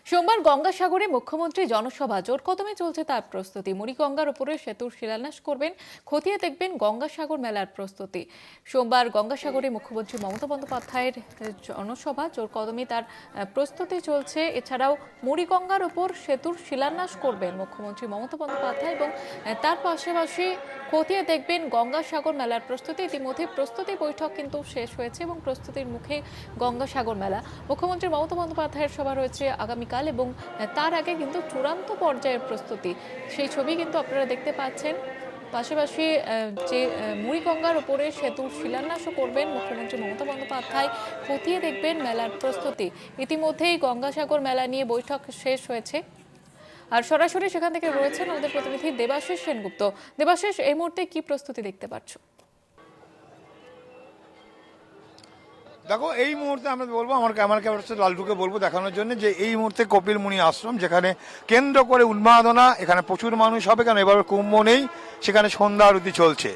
সোমবার গঙ্গাসাগরে মুখ্যমন্ত্রী জনসভা জোর কদমে চলছে তার প্রস্তুতি। মুড়িগঙ্গার উপরে সেতুর শিলান্যাস করবেন, খতিয়ে দেখবেন গঙ্গাসাগর মেলার প্রস্তুতি। সোমবার গঙ্গাসাগরে মুখ্যমন্ত্রী মমতা বন্দ্যোপাধ্যায়ের জনসভা জোর কদমে তার প্রস্তুতি চলছে। এছাড়াও মুড়িগঙ্গার উপর সেতুর শিলান্যাস করবেন মুখ্যমন্ত্রী মমতা বন্দ্যোপাধ্যায় এবং তার পাশাপাশি খতিয়ে দেখবেন গঙ্গাসাগর মেলার প্রস্তুতি। ইতিমধ্যে প্রস্তুতি বৈঠক কিন্তু শেষ হয়েছে এবং প্রস্তুতির মুখে গঙ্গাসাগর মেলা। মুখ্যমন্ত্রী মমতা বন্দ্যোপাধ্যায়ের সভা রয়েছে আগামীকাল এবং তার আগে কিন্তু চূড়ান্ত পর্যায়ের প্রস্তুতি, সেই ছবি কিন্তু আপনারা দেখতে পাচ্ছেন। পাশাপাশি যে মুড়িগঙ্গার উপরে সেতুর শিলান্যাসও করবেন মুখ্যমন্ত্রী মমতা বন্দ্যোপাধ্যায়, খতিয়ে দেখবেন মেলার প্রস্তুতি। ইতিমধ্যেই গঙ্গাসাগর মেলা নিয়ে বৈঠক শেষ হয়েছে। আর সরাসরি সেখান থেকে রয়েছেন আমাদের প্রতিনিধি দেবাশিস সেনগুপ্ত। দেবাশিস, এই মুহূর্তে কি প্রস্তুতি দেখতে পাচ্ছ? দেখো, এই মুহূর্তে আমরা বলবো, আমার ক্যামেরা লালটুকে বলবো দেখানোর জন্য যে এই মুহূর্তে কপিল মুনি আশ্রম, যেখানে কেন্দ্র করে উন্মাদনা, এখানে প্রচুর মানুষ হবে কারণ এবার কুম্ভ নেই, সেখানে সন্ধ্যা আরতি চলছে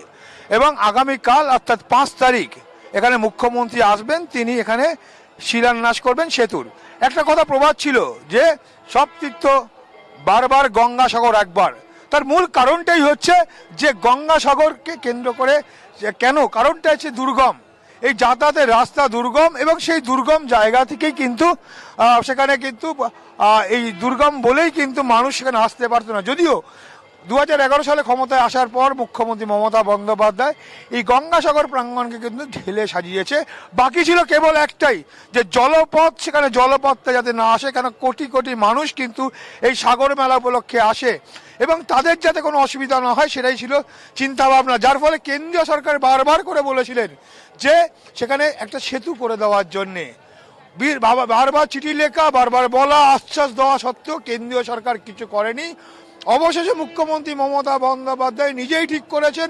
এবং আগামীকাল অর্থাৎ 5 তারিখ এখানে মুখ্যমন্ত্রী আসবেন, তিনি এখানে শিলান্যাস করবেন সেতুর। একটা কথা প্রবাদ ছিল যে সব তীর্থ বারবার, গঙ্গাসাগর একবার। তার মূল কারণটাই হচ্ছে যে গঙ্গাসাগরকে কেন্দ্র করে কেন, কারণটা হচ্ছে দুর্গম, এই যাতায়াতের রাস্তা দুর্গম এবং সেই দুর্গম জায়গা থেকেই কিন্তু সেখানে কিন্তু এই দুর্গম বলেই কিন্তু মানুষ সেখানে আসতে পারতো না। যদিও 2011 সালে ক্ষমতায় আসার পর মুখ্যমন্ত্রী মমতা বন্দ্যোপাধ্যায় এই গঙ্গাসাগর প্রাঙ্গণকে কিন্তু ঢেলে সাজিয়েছে। বাকি ছিল কেবল একটাই, যে জলপথ, সেখানে জলপথটা যাতে না আসে, কেন কোটি কোটি মানুষ কিন্তু এই সাগর মেলা উপলক্ষে আসে এবং তাদের যাতে কোনো অসুবিধা না হয় সেটাই ছিল চিন্তাভাবনা। যার ফলে কেন্দ্রীয় সরকার বারবার করে বলেছিলেন যে সেখানে একটা সেতু করে দেওয়ার জন্যে। বারবার চিঠি লেখা, বারবার বলা, আশ্বাস দেওয়া সত্ত্বেও কেন্দ্রীয় সরকার কিছু করেনি। অবশেষে মুখ্যমন্ত্রী মমতা বন্দ্যোপাধ্যায় নিজেই ঠিক করেছেন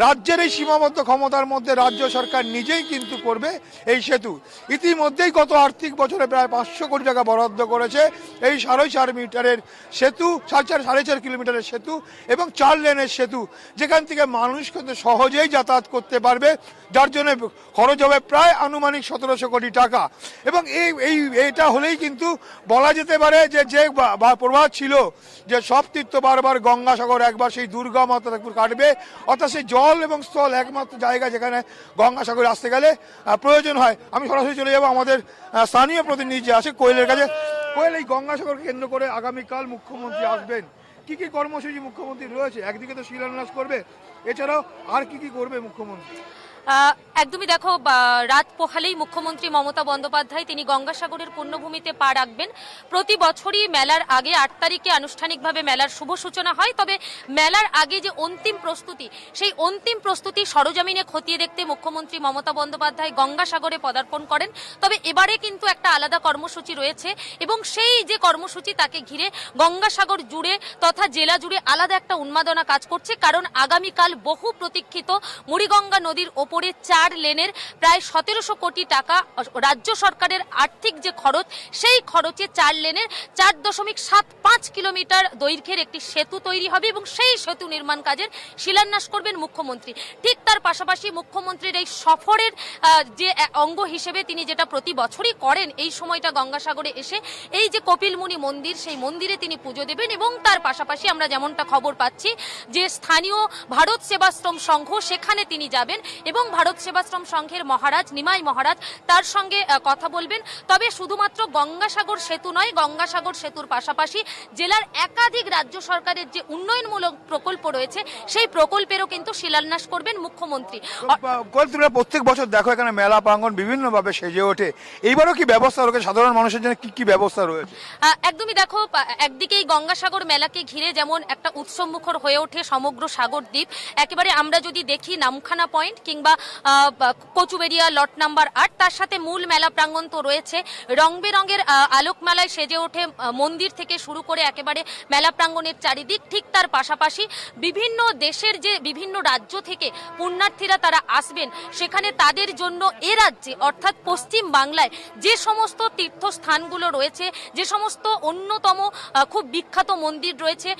রাজ্যের এই সীমাবদ্ধ ক্ষমতার মধ্যে রাজ্য সরকার নিজেই কিন্তু করবে এই সেতু। ইতিমধ্যেই গত আর্থিক বছরে প্রায় 500 কোটি টাকা বরাদ্দ করেছে এই 4.5 মিটারের সেতু, 4.5 কিলোমিটারের সেতু এবং 4 লেনের সেতু, যেখান থেকে মানুষ কিন্তু সহজেই যাতায়াত করতে পারবে, যার জন্য খরচ হবে প্রায় আনুমানিক 1700 কোটি টাকা। এবং এইটা হলেই কিন্তু বলা যেতে পারে যে প্রভাব ছিল যে সব তীর্থ বারবার, গঙ্গাসাগর একবার, সেই দুর্গম কাটবে। অর্থাৎ সেই জল এবং স্থল একমাত্র জায়গা যেখানে গঙ্গাসাগরে আসতে গেলে প্রয়োজন হয়। আমি সরাসরি চলে যাবো আমাদের স্থানীয় প্রতিনিধি যে আছে কোয়েলের কাছে। কোয়েল, এই গঙ্গাসাগরকে কেন্দ্র করে আগামীকাল মুখ্যমন্ত্রী আসবেন, কি কি কর্মসূচি মুখ্যমন্ত্রী রয়েছে? একদিকে তো শিলান্যাস করবে, এছাড়াও আর কি কি করবে মুখ্যমন্ত্রী? একদমই দেখো, রাত পোহালেই মুখ্যমন্ত্রী মমতা বন্দ্যোপাধ্যায় তিনি গঙ্গাসাগরের পুণ্যভূমিতে পা রাখবেন। প্রতি বছরই মেলার আগে 8 তারিখে আনুষ্ঠানিকভাবে মেলার শুভ সূচনা হয়, তবে মেলার আগে যে অন্তিম প্রস্তুতি, সেই অন্তিম প্রস্তুতি সরজমিনে খতিয়ে দেখতে মুখ্যমন্ত্রী মমতা বন্দ্যোপাধ্যায় গঙ্গাসাগরে পদার্পণ করেন। তবে এবারে কিন্তু একটা আলাদা কর্মসূচি রয়েছে এবং সেই যে কর্মসূচি তাকে ঘিরে গঙ্গাসাগর জুড়ে তথা জেলা জুড়ে আলাদা একটা উন্মাদনা কাজ করছে, কারণ আগামীকাল বহু প্রতীক্ষিত মুড়িগঙ্গা নদীর ওপরে 4 লেনের প্রায় 1700 কোটি টাকা রাজ্য সরকারের আর্থিক যে খরচ, সেই খরচে 4 লেনের 4.75 কিলোমিটার দৈর্ঘ্যের একটি সেতু তৈরি হবে এবং সেই সেতু নির্মাণ কাজের শিলান্যাস করবেন মুখ্যমন্ত্রী। ঠিক তার পাশাপাশি মুখ্যমন্ত্রীর এই সফরের যে অঙ্গ হিসেবে তিনি যেটা প্রতি বছরই করেন, এই সময়টা গঙ্গাসাগরে এসে এই যে কপিলমুনি মন্দির, সেই মন্দিরে তিনি পুজো দেবেন এবং তার পাশাপাশি আমরা যেমনটা খবর পাচ্ছি যে স্থানীয় ভারত সেবাশ্রম সংঘ, সেখানে তিনি যাবেন এবং ভারত সেবাশ্রম সংঘের মহারাজ নিমাই মহারাজ তার সঙ্গে কথা বলবেন। তবে শুধুমাত্র গঙ্গাসাগর সেতু নয়, গঙ্গাসাগর সেতুর পাশাপাশি জেলার একাধিক রাজ্য সরকারের যে উন্নয়নমূলক প্রকল্প রয়েছে, সেই প্রকল্পেরও কিন্তু শিলান্যাস করবেন মুখ্যমন্ত্রী। প্রত্যেক বছর দেখো এখানে মেলা প্রাঙ্গণ বিভিন্নভাবে সেজে ওঠে, এইবারও কি ব্যবস্থা রয়েছে সাধারণ মানুষের জন্য, কি কি ব্যবস্থা রয়েছে? একদমই দেখো, একদিকেই গঙ্গাসাগর মেলাকে ঘিরে যেমন একটা উৎসবমুখর হয়ে ওঠে সমগ্র সাগর দ্বীপ। একেবারে আমরা যদি দেখি নামখানা পয়েন্ট কিংবা কচুবেড়িয়া লট নাম্বার 8, তার সাথে মূল মেলা প্রাঙ্গণ তো রয়েছে। রং বেরঙের আলোকমেলায় সেজে ওঠে মন্দির থেকে শুরু করে একেবারে মেলা প্রাঙ্গণের চারিদিক। ঠিক তার পাশাপাশি বিভিন্ন দেশের যে বিভিন্ন রাজ্য থেকে পুণ্যার্থীরা তারা আসবেন, সেখানে তাদের জন্য এ রাজ্যে অর্থাৎ পশ্চিম বাংলায় যে সমস্ত তীর্থস্থানগুলো রয়েছে, যে সমস্ত অন্যতম খুব বিখ্যাত মন্দির রয়েছে,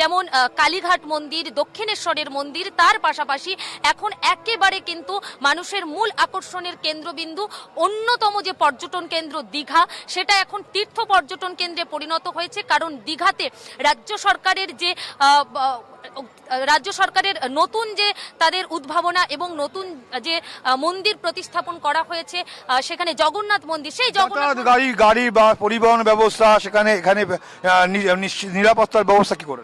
যেমন কালীঘাট মন্দির, দক্ষিণেশ্বরের মন্দির, তার পাশাপাশি এখন একেবারে কিন্তু মানুষের মূল আকর্ষণের কেন্দ্রবিন্দু, অন্যতম যে পর্যটন কেন্দ্র দীঘা, সেটা এখন তীর্থ পর্যটন কেন্দ্রে পরিণত হয়েছে। কারণ দীঘাতে রাজ্য সরকারের যে নতুন যে তাদের উদ্ভাবনা এবং নতুন যে মন্দির প্রতিস্থাপন করা হয়েছে, সেখানে জগন্নাথ মন্দির, সেই জগন্নাথ গাড়ি বা পরিবহন ব্যবস্থা সেখানে এখানে নিরাপত্তার ব্যবস্থা কি করে?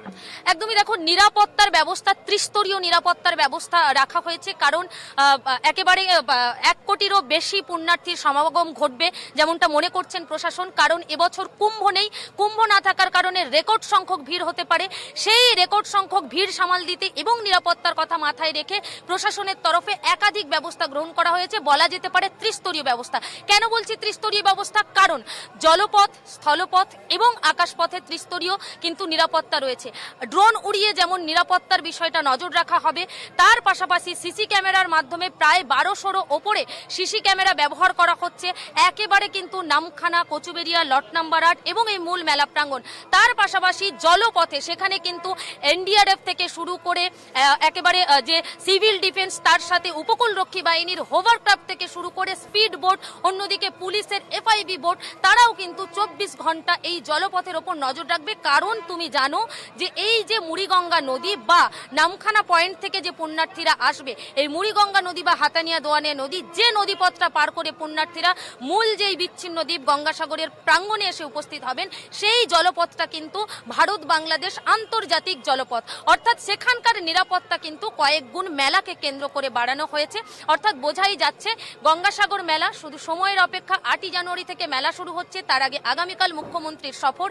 একদমই দেখো, নিরাপত্তার ব্যবস্থা, ত্রিস্তরীয় নিরাপত্তার ব্যবস্থা রাখা হয়েছে। কারণ একেবারে 1 কোটিরও বেশি পুণ্যার্থীর সমাগম ঘটবে যেমনটা মনে করছেন প্রশাসন। কারণ এবছর কুম্ভ নেই, কুম্ভ না থাকার কারণে রেকর্ড সংখ্যক ভিড় হতে পারে। সেই রেকর্ড সংখ্যক ভিড় সামাল দিতে এবং নিরাপত্তার কথা মাথায় রেখে প্রশাসনের তরফে একাধিক ব্যবস্থা গ্রহণ করা হয়েছে, বলা যেতে পারে ত্রিস্তরীয় ব্যবস্থা। কেন বলছি ত্রিস্তরীয় ব্যবস্থা? কারণ জলপথ, স্থলপথ এবং আকাশপথে ত্রিস্তরীয় কিন্তু নিরাপত্তা রয়েছে। ড্রোন উড়িয়ে যেমন নিরাপত্তার বিষয়টা নজর রাখা হবে, তার পাশাপাশি সিসি ক্যামেরার মাধ্যমে প্রায় 1200-রও ওপরে সিসি ক্যামেরা ব্যবহার করা হচ্ছে একেবারে কিন্তু নামখানা, কচুবেড়িয়া, লট নাম্বার 8 এবং এই মূল মেলা প্রাঙ্গণ। তার পাশাপাশি জলপথে সেখানে কিন্তু এনডিআরএফ থেকে শুরু করে একেবারে যে সিভিল ডিফেন্স, তার সাথে উপকূলরক্ষী বাহিনীর হোভারক্রাফট থেকে শুরু করে স্পিড বোট, অন্যদিকে পুলিশের এফআইবি বোট, তারাও কিন্তু 24 ঘন্টা এই জলপথের ওপর নজর রাখবে। কারণ তুমি জানো যে এই যে মুড়িগঙ্গা নদী বা নামখানা পয়েন্ট থেকে যে পুণ্যার্থীরা আসবে, এই মুড়িগঙ্গা নদী বা হাতানিয়া দোয়ানিয়া নদী, যে নদীপথটা পার করে পুণ্যার্থীরা মূল যেই বিচ্ছিন্ন দ্বীপ গঙ্গাসাগরের প্রাঙ্গণে এসে উপস্থিত হবেন, সেই জলপথটা কিন্তু ভারত বাংলাদেশ আন্তর্জাতিক জলপথ। অর্থাৎ সেখানকার নিরাপত্তা কিন্তু কয়েক গুণ মেলাকে কেন্দ্র করে বাড়ানো হয়েছে। অর্থাৎ বোঝাই যাচ্ছে গঙ্গাসাগর মেলা শুধু সময়ের অপেক্ষা। 8ই জানুয়ারি থেকে মেলা শুরু হচ্ছে, তার আগে আগামীকাল মুখ্যমন্ত্রীর সফর।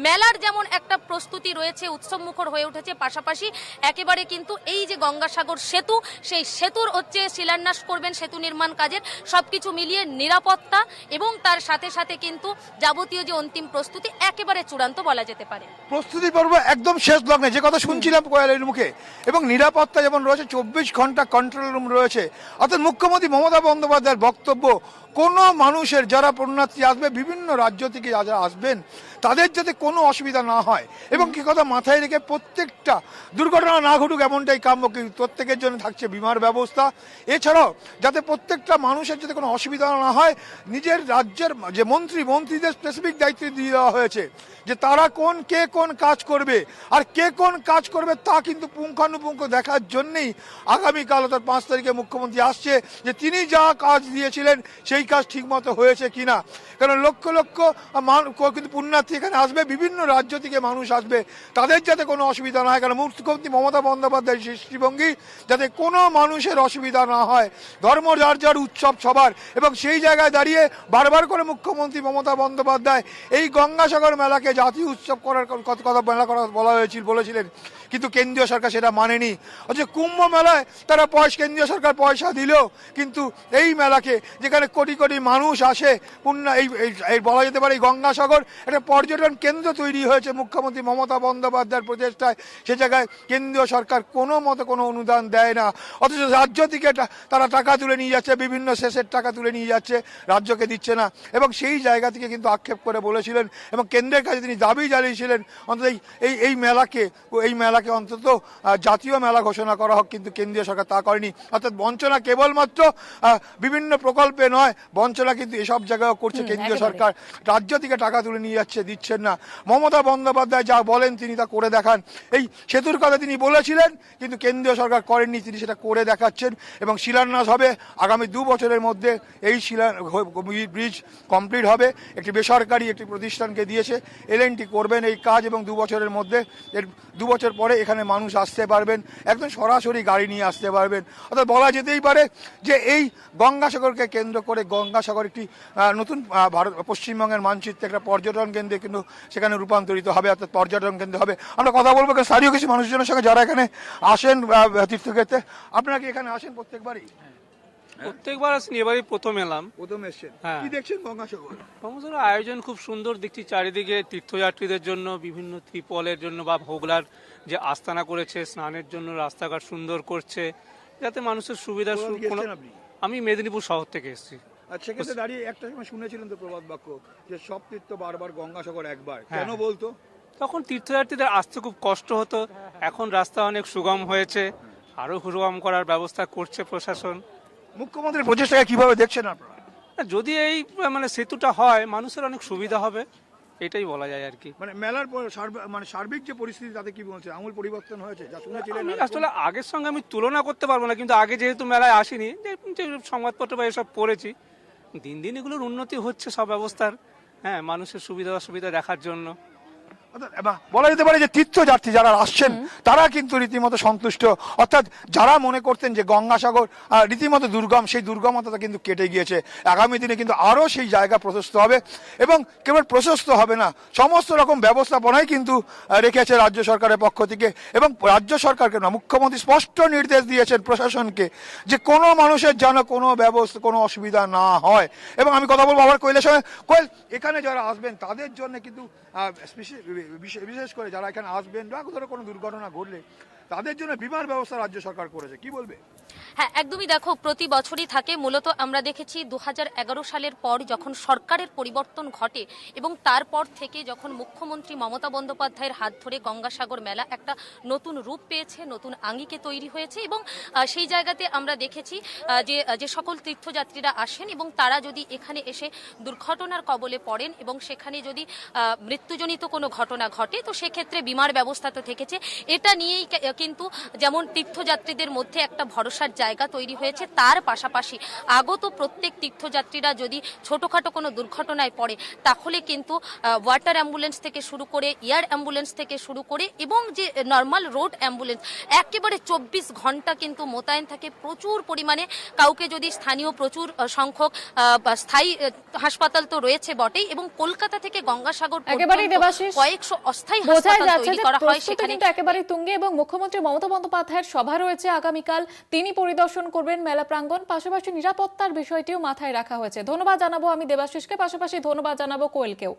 মেলার যেমন একটা প্রস্তুতি রয়েছে, উৎসবমুখর হয়ে উঠেছে, পাশাপাশি একেবারে কিন্তু এই যে গঙ্গাসাগর সেতু, সেই সেতুর হচ্ছে শিলান্যাস করবেন, সেতু নির্মাণ কাজের সবকিছু মিলিয়ে নিরাপত্তা এবং তার সাথে সাথে কিন্তু যাবতীয় যে অন্তিম প্রস্তুতি একেবারে চূড়ান্ত বলা যেতে পারে। প্রস্তুতি পর্ব একদম শেষ লগ্নে, যে কথা শুনছিলাম কোয়ালের মুখে, এবং নিরাপত্তা যেমন রয়েছে, 24 ঘন্টা কন্ট্রোল রুম রয়েছে। অর্থাৎ মুখ্যমন্ত্রী মমতা বন্দ্যোপাধ্যায়ের বক্তব্য, কোনো মানুষের যারা পুণ্যার্থী আসবে, বিভিন্ন রাজ্য থেকে যারা আসবেন, তাদের যাতে কোনো অসুবিধা না হয় এবং কি কথা মাথায় রেখে প্রত্যেকটা দুর্ঘটনা না ঘটুক এমনটাই কাম্য। প্রত্যেকের জন্য থাকছে বিমার ব্যবস্থা। এছাড়াও যাতে প্রত্যেকটা মানুষের যাতে কোনো অসুবিধা না হয়, নিজের রাজ্যের যে মন্ত্রীদের স্পেসিফিক দায়িত্ব দিয়ে দেওয়া হয়েছে যে তারা কে কোন কাজ করবে আর কে কোন কাজ করবে তা কিন্তু পুঙ্খানুপুঙ্খ দেখার জন্যেই আগামীকাল অর্থাৎ 5 তারিখে মুখ্যমন্ত্রী আসছে, যে তিনি যা কাজ দিয়েছিলেন সেই কাজ ঠিকমতো হয়েছে কিনা। কারণ লক্ষ লক্ষ কিন্তু পুণ্যার্থী এখানে আসবে, বিভিন্ন রাজ্য থেকে মানুষ আসবে, তাদের যাতে কোনো অসুবিধা না হয়। কারণ মুখ্যমন্ত্রী মমতা বন্দ্যোপাধ্যায়ের দৃষ্টিভঙ্গি যাতে কোনো মানুষের অসুবিধা না হয়, ধর্ম যার উৎসব সবার। এবং সেই জায়গায় দাঁড়িয়ে বারবার করে মুখ্যমন্ত্রী মমতা বন্দ্যোপাধ্যায় এই গঙ্গাসাগর মেলাকে জাতীয় উৎসব করার কথা বলেছিলেন, কিন্তু কেন্দ্রীয় সরকার সেটা মানেনি। অথচ কুম্ভ মেলায় তারা কেন্দ্রীয় সরকার পয়সা দিলেও কিন্তু এই মেলাকে, যেখানে কোটি কোটি মানুষ আসে, এই বলা যেতে পারে এই গঙ্গাসাগর একটা পর্যটন কেন্দ্র তৈরি হয়েছে মুখ্যমন্ত্রী মমতা বন্দ্যোপাধ্যায়ের প্রচেষ্টায়, সে জায়গায় কেন্দ্রীয় সরকার কোনো মতে কোনো অনুদান দেয় না। অথচ রাজ্য থেকে তারা টাকা তুলে নিয়ে যাচ্ছে, বিভিন্ন শেষের টাকা তুলে নিয়ে যাচ্ছে, রাজ্যকে দিচ্ছে না। এবং সেই জায়গা থেকে কিন্তু আক্ষেপ করে বলেছিলেন এবং কেন্দ্রের কাছে তিনি দাবি জানিয়েছিলেন অন্তত এই মেলাকে অন্তত জাতীয় মেলা ঘোষণা করা হোক, কিন্তু কেন্দ্রীয় সরকার তা করেনি। অর্থাৎ বঞ্চনা কেবলমাত্র বিভিন্ন প্রকল্পে নয়, বঞ্চনা কিন্তু এসব জায়গায় করছে কেন্দ্রীয় সরকার। রাজ্য থেকে টাকা তুলে নিয়ে যাচ্ছে, দিচ্ছেন না। মমতা বন্দ্যোপাধ্যায় যা বলেন তিনি তা করে দেখান। এই সেতুর কথা তিনি বলেছিলেন কিন্তু কেন্দ্রীয় সরকার করেননি, তিনি সেটা করে দেখাচ্ছেন। এবং শিলান্যাস হবে আগামী 2 বছরের মধ্যে, এই ব্রিজ কমপ্লিট হবে। একটি বেসরকারি একটি প্রতিষ্ঠানকে দিয়েছে, এলএনটি করবেন এই কাজ এবং 2 বছরের মধ্যে, এর 2 বছর পরে এখানে মানুষ আসতে পারবেন, একদম সরাসরি গাড়ি নিয়ে আসতে পারবেন। অর্থাৎ বলা যেতেই পারে যে এই গঙ্গাসাগরকে কেন্দ্র করে গঙ্গাসাগর একটি নতুন পশ্চিমবঙ্গের মানচিত্রে একটা পর্যটন কেন্দ্রে কিন্তু সেখানে রূপান্তরিত হবে, অর্থাৎ পর্যটন কেন্দ্র হবে। আমরা কথা বলবো স্থানীয় কিছু মানুষজনের সঙ্গে যারা এখানে আসেন তীর্থক্ষেত্রে। আপনারা কি এখানে আসেন প্রত্যেকবারই? প্রত্যেকবার আসেনি, এবারই প্রথম এলাম। প্রথম এসছেন, হ্যাঁ। কি দেখছেন গঙ্গাসাগর? গঙ্গাসাগরের আয়োজন খুব সুন্দর দেখছি, চারিদিকে তীর্থযাত্রীদের জন্য বিভিন্ন ত্রিপলের জন্য বা ভোগলার যে আস্তানা করেছে, স্নানের জন্য রাস্তাঘাট সুন্দর করছে, যাতে মানুষের সুবিধা। আমি মেদিনীপুর শহর থেকে এসেছি। আর সেক্ষেত্রে দাঁড়িয়ে একটা সময় শুনেছিলেন তো প্রবাদ বাক্য যে সব তীর্থ বারবার গঙ্গাসাগর একবার, হ্যাঁ। কেন বলতো? তখন তীর্থযাত্রীদের আসতে খুব কষ্ট হতো, এখন রাস্তা অনেক সুগম হয়েছে, আরো সুগম করার ব্যবস্থা করছে প্রশাসন। মুখ্যমন্ত্রীর প্রচেষ্টাকে কিভাবে দেখছেন আপনারা? যদি এই মানে সেতুটা হয় মানুষের অনেক সুবিধা হবে, এটাই বলা যায় আর কি। মানে মেলার পর মানে সার্বিক যে পরিস্থিতি তাতে কি বলছে, আমূল পরিবর্তন হয়েছে যা শুনেছিলেন? আমি আসলে আগের সঙ্গে আমি তুলনা করতে পারবো না, কিন্তু আগে যেহেতু মেলায় আসিনি, যে সংবাদপত্র বা এসব পড়েছি, দিন দিন এগুলোর উন্নতি হচ্ছে সব ব্যবস্থার। হ্যাঁ, মানুষের সুবিধা অসুবিধা দেখার জন্য। বলা যেতে পারে যে তীর্থযাত্রী যারা আসছেন তারা কিন্তু রীতিমতো সন্তুষ্ট, অর্থাৎ যারা মনে করতেন যে গঙ্গাসাগর রীতিমতো দুর্গম, সেই দুর্গমতা কিন্তু কেটে গিয়েছে। আগামী দিনে কিন্তু আরও সেই জায়গা প্রশস্ত হবে, এবং কেবল প্রশস্ত হবে না, সমস্ত রকম ব্যবস্থাপনাই কিন্তু রেখেছে রাজ্য সরকারের পক্ষ থেকে। এবং রাজ্য সরকারকে না, মুখ্যমন্ত্রী স্পষ্ট নির্দেশ দিয়েছেন প্রশাসনকে যে কোনো মানুষের যেন কোনো ব্যবস্থা, কোনো অসুবিধা না হয়। এবং আমি কথা বলবো আবার কোয়েলের সঙ্গে। কোয়েল, এখানে যারা আসবেন তাদের জন্য কিন্তু বিশেষ করে যারা এখানে আসবেন বা ধরো কোনো দুর্ঘটনা ঘটলে তাদের জন্য বিমার ব্যবস্থা রাজ্য সরকার করেছে, কি বলবে? হ্যাঁ, একদমই। দেখো, প্রতি বছরই থাকে। মূলত আমরা দেখেছি 2011 সালের পর যখন সরকারের পরিবর্তন ঘটে এবং তারপর থেকে যখন মুখ্যমন্ত্রী মমতা বন্দ্যোপাধ্যায়ের হাত ধরে গঙ্গাসাগর মেলা একটা নতুন রূপ পেয়েছে, নতুন আঙ্গিকে তৈরি হয়েছে। এবং সেই জায়গাতে আমরা দেখেছি যে সকল তীর্থযাত্রীরা আসেন এবং তারা যদি এখানে এসে দুর্ঘটনার কবলে পড়েন এবং সেখানে যদি মৃত্যুজনিত কোনো ঘটনা ঘটে, তো সেক্ষেত্রে বিমার ব্যবস্থা তো থেকেছে। এটা নিয়েই কিন্তু যেমন তীর্থযাত্রীদের মধ্যে একটা ভরসার জায়গা তৈরি হয়েছে, তার পাশাপাশি আগত প্রত্যেক তীর্থযাত্রীরা যদি ছোটখাটো কোনো দুর্ঘটনায় পড়ে তাহলে কিন্তু ওয়াটার অ্যাম্বুলেন্স থেকে শুরু করে, এয়ার অ্যাম্বুলেন্স থেকে শুরু করে এবং যে নর্মাল রোড অ্যাম্বুলেন্স একেবারে 24 ঘন্টা কিন্তু মোতায়েন থাকে প্রচুর পরিমাণে। কাউকে যদি স্থানীয় প্রচুর সংখ্যক স্থায়ী হাসপাতাল তো রয়েছে বটেই, এবং কলকাতা থেকে গঙ্গাসাগর একেবারেই দেবাশিস, কয়েকশো অস্থায়ী বোঝাই হাসপাতাল যাচ্ছে তৈরি যে করা হয় প্রস্তুতি সেখানে। কিন্তু একেবারেই তুঙ্গে। এবং মুখ্যমন্ত্রী মমতা বন্দ্যোপাধ্যায়ের সভা রয়েছে আগামীকাল, তিনি পরিদর্শন করবেন মেলা প্রাঙ্গণ। পাশাপাশি নিরাপত্তার বিষয়টিও মাথায় রাখা হয়েছে। ধন্যবাদ জানাবো আমি দেবাশিসকে, পাশাপাশি ধন্যবাদ জানাবো কোয়েলকেও।